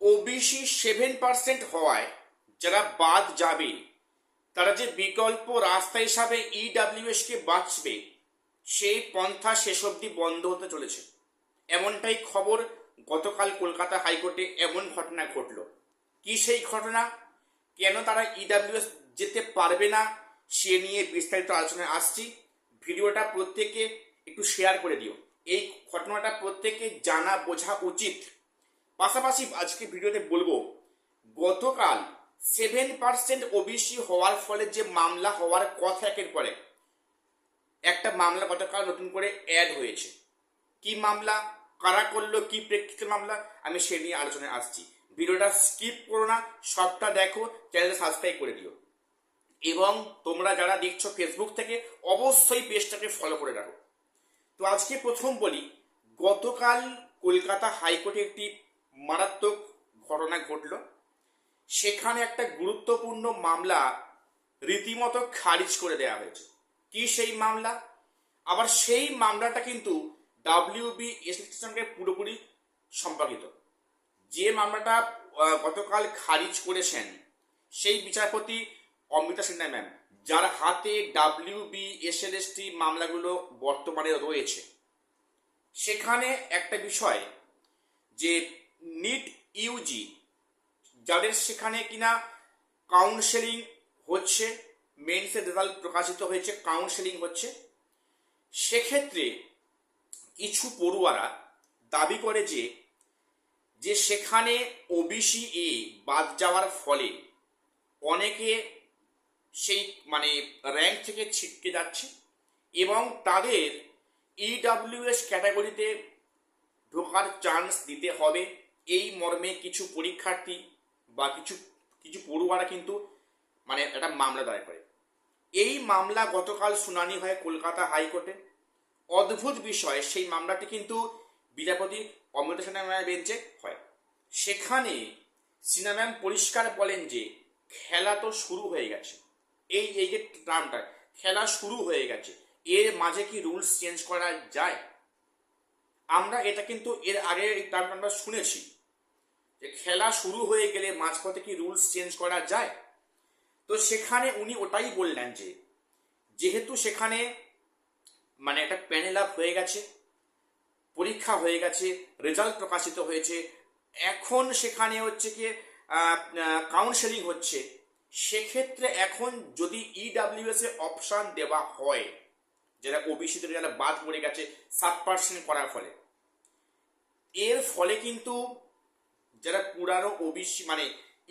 OBC 7% হওয়ায় যারা বাদ যাবে তারা যে বিকল্প রাস্তা হিসাবে ইডাব্লিউএস কে বাঁচবে সেই পন্থা শেষ অবধি বন্ধ হতে চলেছে। এমনটাই খবর। গতকাল কলকাতা হাইকোর্টে এমন ঘটনা ঘটল। কি সেই ঘটনা, কেন তারা ইডাব্লিউএস যেতে পারবে না, সে নিয়ে বিস্তারিত আলোচনায় আসছি। ভিডিওটা প্রত্যেকে একটু শেয়ার করে দিও। এই ঘটনাটা প্রত্যেকে জানা বোঝা উচিত। পাশাপাশি আজকে ভিডিওতে বলবো, গতকাল 7% ওবিসি হওয়ার ফলে যে মামলা হওয়ার কথা, একের পরে একটা মামলা গতকাল নতুন করে অ্যাড হয়েছে। কি মামলা, কারা করলো, কি প্রেক্ষিতে মামলা, আমি সে নিয়ে আলোচনায় আসছি। ভিডিওটা স্কিপ করো না, সবটা দেখো, চ্যানেলটা সাবস্ক্রাইব করে দিও। এবং তোমরা যারা দেখছো ফেসবুক থেকে, অবশ্যই পেজটাকে ফলো করে রাখো। তো আজকে প্রথম বলি, গতকাল কলকাতা হাইকোর্টে একটি মারাত্মক ঘটনা ঘটল। সেখানে একটা গুরুত্বপূর্ণ মামলা রীতিমতো খারিজ করে দেওয়া হয়েছে। কি সেই মামলা? আবার সেই মামলাটা কিন্তু WBSSর সঙ্গে পুরোপুরি সম্পর্কিত। যে মামলাটা গতকাল খারিজ করেছেন সেই বিচারপতি অমৃতা সিনহা ম্যাম, যার হাতে WBSST মামলাগুলো বর্তমানে রয়েছে। সেখানে একটা বিষয় যে নিট ইউজি যাদের সেখানে কিনা কাউন্সেলিং হচ্ছে, মেন্সের রেজাল্ট প্রকাশিত হয়েছে, কাউন্সেলিং হচ্ছে, সেক্ষেত্রে কিছু পড়ুয়ারা দাবি করে যে সেখানে ওবিসি বাদ যাওয়ার ফলে অনেকে সেই র্যাঙ্ক থেকে ছিটকে যাচ্ছে এবং তাদের ইডাব্লিউএস ক্যাটাগরিতে ঢোকার চান্স দিতে হবে। এই মর্মে কিছু পরীক্ষার্থী বা কিছু পড়ুয়ারা কিন্তু একটা মামলা দায়ের করে। এই মামলা গতকাল শুনানি হয় কলকাতা হাইকোর্টে। অদ্ভুত বিষয়, সেই মামলাটি কিন্তু বিচারপতি অমৃতা সিনহা ম্যামের বেঞ্চে হয়। সেখানে সিনহা ম্যাম পরিষ্কার বলেন যে খেলা তো শুরু হয়ে গেছে। এই এই যে টার্মটা, খেলা শুরু হয়ে গেছে, এর মাঝে কি রুলস চেঞ্জ করা যায়? আমরা এটা কিন্তু এর আগে এই টার্মটা আমরা শুনেছি যে খেলা শুরু হয়ে গেলে মাঝপথে কি রুলস চেঞ্জ করা যায়? তো সেখানে উনি ওটাই বললেন যে যেহেতু সেখানে একটা প্যানেল আপ হয়ে গেছে, পরীক্ষা হয়ে গেছে, রেজাল্ট প্রকাশিত হয়েছে, এখন সেখানে হচ্ছে কি কাউন্সেলিং হচ্ছে, সেক্ষেত্রে এখন যদি ইডাব্লিউএস এ অপশন দেওয়া হয়, যারা ওবিসি থেকে যারা বাদ পড়ে গেছে 7% করার ফলে, এর ফলে কিন্তু যারা পুরানো ওবিসি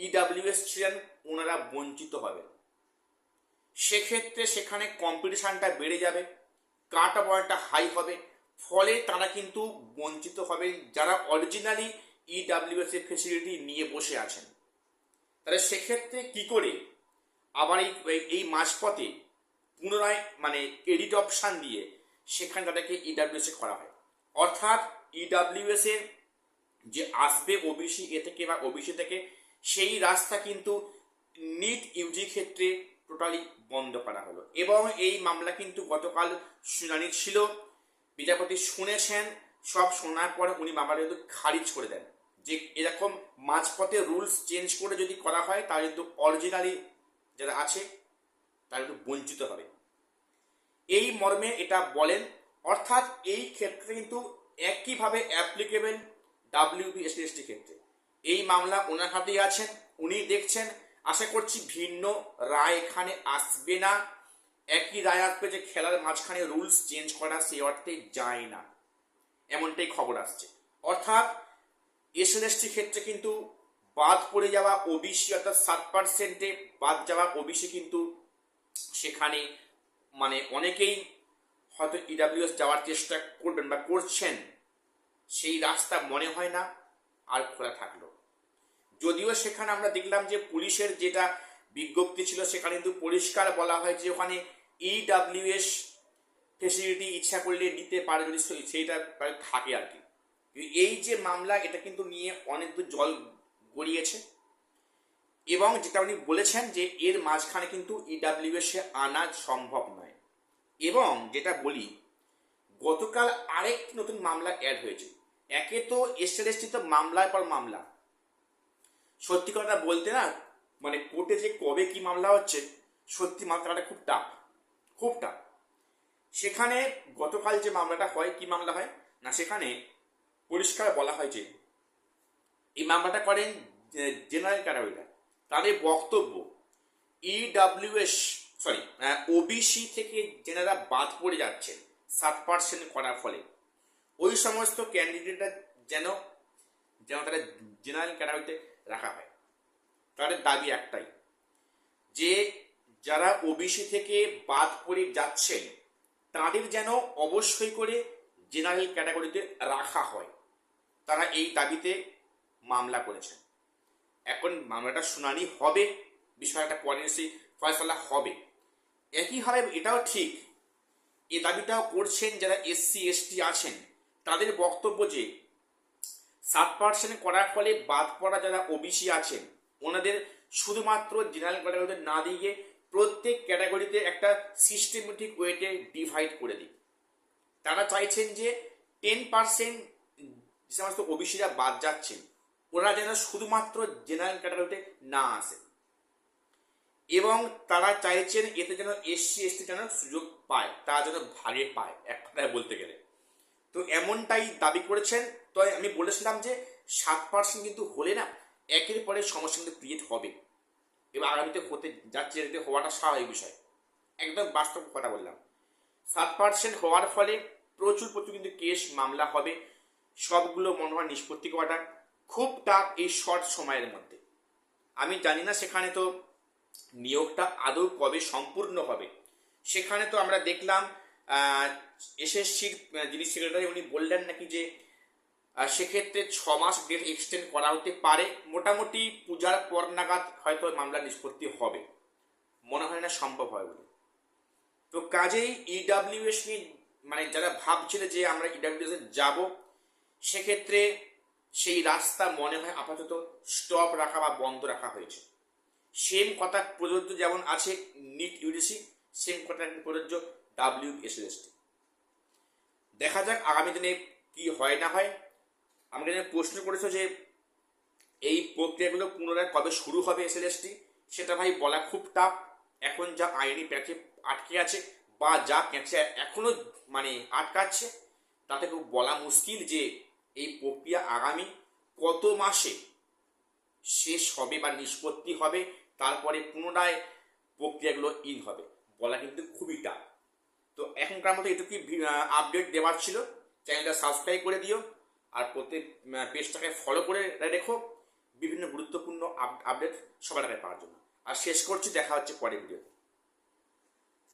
ইডাব্লিউএস ছিলেন ওনারা বঞ্চিত হবে। সেক্ষেত্রে সেখানে কম্পিটিশনটা বেড়ে যাবে, কাট অফ পয়েন্টটা হাই হবে, ফলে তারা কিন্তু বঞ্চিত হবে যারা অরিজিনালি ইডাব্লিউএস এর ফেসিলিটি নিয়ে বসে আছেন। তাহলে সেক্ষেত্রে কি করে আবার এই মাঝপথে পুনরায় এডিট অপশান দিয়ে সেখানে তাদেরকে ইডাব্লিউএস এ করা হয়। অর্থাৎ ইডাব্লিউএস এ যে আসবে ওবিসি এ থেকে বা ওবিসি থেকে, সেই রাস্তা কিন্তু নিট ইউজি ক্ষেত্রে টোটালি বন্ধ করা হলো। এবং এই মামলা কিন্তু গতকাল শুনানি ছিল, বিচারপতি শুনেছেন, সব শোনার পরে উনি মামলাটা কিন্তু খারিজ করে দেন যে এরকম মাঝপথে রুলস চেঞ্জ করে যদি করা হয় তাহলে কিন্তু অরিজিনালি যারা আছে তারা কিন্তু বঞ্চিত হবে, এই মর্মে এটা বলেন। অর্থাৎ এই ক্ষেত্রে কিন্তু একইভাবে অ্যাপ্লিকেবল WBSST ক্ষেত্রে। এই মামলা ওনার হাতেই আছেন, উনি দেখছেন। আশা করছি ভিন্ন রায় এখানে আসবে না, একই রায় আসবে যে খেলার মাঝখানে রুলস চেঞ্জ করা সে অর্থে যায় না, এমনটাই খবর আসছে। অর্থাৎ SLST ক্ষেত্রে কিন্তু বাদ পড়ে যাওয়া ওবিসি, অর্থাৎ 7%-এ বাদ যাওয়া ওবিসি কিন্তু সেখানে অনেকেই হয়তো ইডাব্লিউএস যাওয়ার চেষ্টা করবেন বা করছেন, সেই রাস্তা মনে হয় না আর খোলা থাকলো। যদিও সেখানে আমরা দেখলাম যে পুলিশের যেটা বিজ্ঞপ্তি ছিল সেখানে কিন্তু পরিষ্কার বলা হয় যে ওখানে ইডাব্লিউএস ফেসিলিটি ইচ্ছা করলে নিতে পারে যদি সেইটা থাকে আর কি। এই যে মামলা, এটা কিন্তু নিয়ে অনেক দূর জল গড়িয়েছে এবং যেটা উনি বলেছেন যে এর মাঝখানে কিন্তু ইডাব্লিউএস এ আনা সম্ভব নয়। এবং যেটা বলি, গতকাল আরেকটি নতুন মামলা অ্যাড হয়েছে। একে তো SLST তো মামলার পর মামলা, সত্যি কথা বলতে না, মানে কোর্টে যে কবে কি মামলা হচ্ছে, সত্যি মামলাটা খুব টাফ, খুব টাফ। সেখানে গতকাল যে মামলাটা হয়, কি মামলা হয় না, সেখানে পরিষ্কার বলা হয় যে এই মামলাটা করেন জেনারেল ক্যাটাগরিরা। তাদের বক্তব্য ইডাব্লিউএস সরি ওবিসি থেকে যেনারা বাদ পড়ে যাচ্ছেন 7% করার ফলে, ওই সমস্ত ক্যান্ডিডেটরা যেন যেন তারা জেনারেল ক্যাটাগরিতে রাখা হয়। তাদের দাবি একটাই, যে যারা ওবিসি থেকে বাদ পড়ে যাচ্ছেন তাদের যেন অবশ্যই করে জেনারেল ক্যাটাগরিতে রাখা হয়। তারা এই দাবিতে মামলা করেছেন। এখন মামলাটা শুনানি হবে, বিষয়টা পরে সেই ফয়সালা হবে। একইভাবে এটাও ঠিক, এ দাবিটাও করছেন যারা এসসি এসটি আছেন, তাদের বক্তব্য যে 7% করার ফলে বাদ পড়া যারা ওবিসি আছেন ওনাদের শুধুমাত্র জেনারেল ক্যাটাগরিতে না দিয়ে প্রত্যেক ক্যাটাগরিতে একটা সিস্টেমেটিক ওয়েতে ডিভাইড করে দিই। তারা চাইছেন যে 10% যে সমস্ত ওবিসিরা বাদ যাচ্ছেন ওরা যেন শুধুমাত্র জেনারেল ক্যাটাগরিতে না আসে, এবং তারা চাইছেন এতে যেন এসসি এসটি যেন সুযোগ পায়, তারা যেন ভাগে পায়, এক কথায় বলতে গেলে। তো এমনটাই দাবি করেছেন। তো আমি বলেছিলাম যে 7% কিন্তু হলে না একের পরে সমস্যা কিন্তু ক্রিয়েট হবে, এবং আগামীতে হতে যাচ্ছে, এতে হওয়াটা স্বাভাবিক বিষয়। একদম বাস্তব কথা বললাম। 7% হওয়ার ফলে প্রচুর প্রচুর কিন্তু কেস মামলা হবে, সবগুলো মনে হয় নিষ্পত্তি করাটা খুব টাফ এই শর্ট সময়ের মধ্যে। আমি জানি না সেখানে তো নিয়োগটা আদৌ কবে সম্পূর্ণ হবে। সেখানে তো আমরা দেখলাম এসএসসির যিনি সেক্রেটারি উনি বললেন নাকি যে সেক্ষেত্রে 6 মাস ডেট এক্সটেন্ড করা হতে পারে, মোটামুটি পূজার পর নাগাদ হয়তো মামলা নিষ্পত্তি হবে, মনে হয় না সম্ভব হয় বলে। তো কাজেই ইডাব্লিউএস নিয়ে মানে যারা ভাবছিল যে আমরা ইডাব্লিউএস এ যাব, সেক্ষেত্রে সেই রাস্তা মনে হয় আপাতত স্টপ রাখা বা বন্ধ রাখা হয়েছে। সেম কথা প্রযোজ্য যেমন আছে নিট ইউজিসি, সেম কথা প্রযোজ্য ডাব্লিউএসএসটি। দেখা যাক আগামী দিনে কি হয় না হয়। আমাকে প্রশ্ন করেছো যে এই প্রক্রিয়াগুলো পুনরায় কবে শুরু হবে এসএলএসটি, সেটা ভাই বলা খুব টাফ। এখন যা আইনি প্যাচে আটকে আছে বা যা প্যাচে এখনো মানে আটকাচ্ছে, তাতে খুব বলা মুশকিল যে এই প্রক্রিয়া আগামী কত মাসে শেষ হবে বা নিষ্পত্তি হবে, তারপরে পুনরায় প্রক্রিয়াগুলো হবে, বলা কিন্তু খুবই টাফ। তো এখনকার মতো এটুকুই আপডেট দেওয়ার ছিল। চ্যানেলটা সাবস্ক্রাইব করে দিও, আর প্রত্যেক পেজটাকে ফলো করে রেখো বিভিন্ন গুরুত্বপূর্ণ আপডেট সবার আগে পাওয়ার জন্য। আর শেষ করছি, দেখা হচ্ছে পরের ভিডিওতে।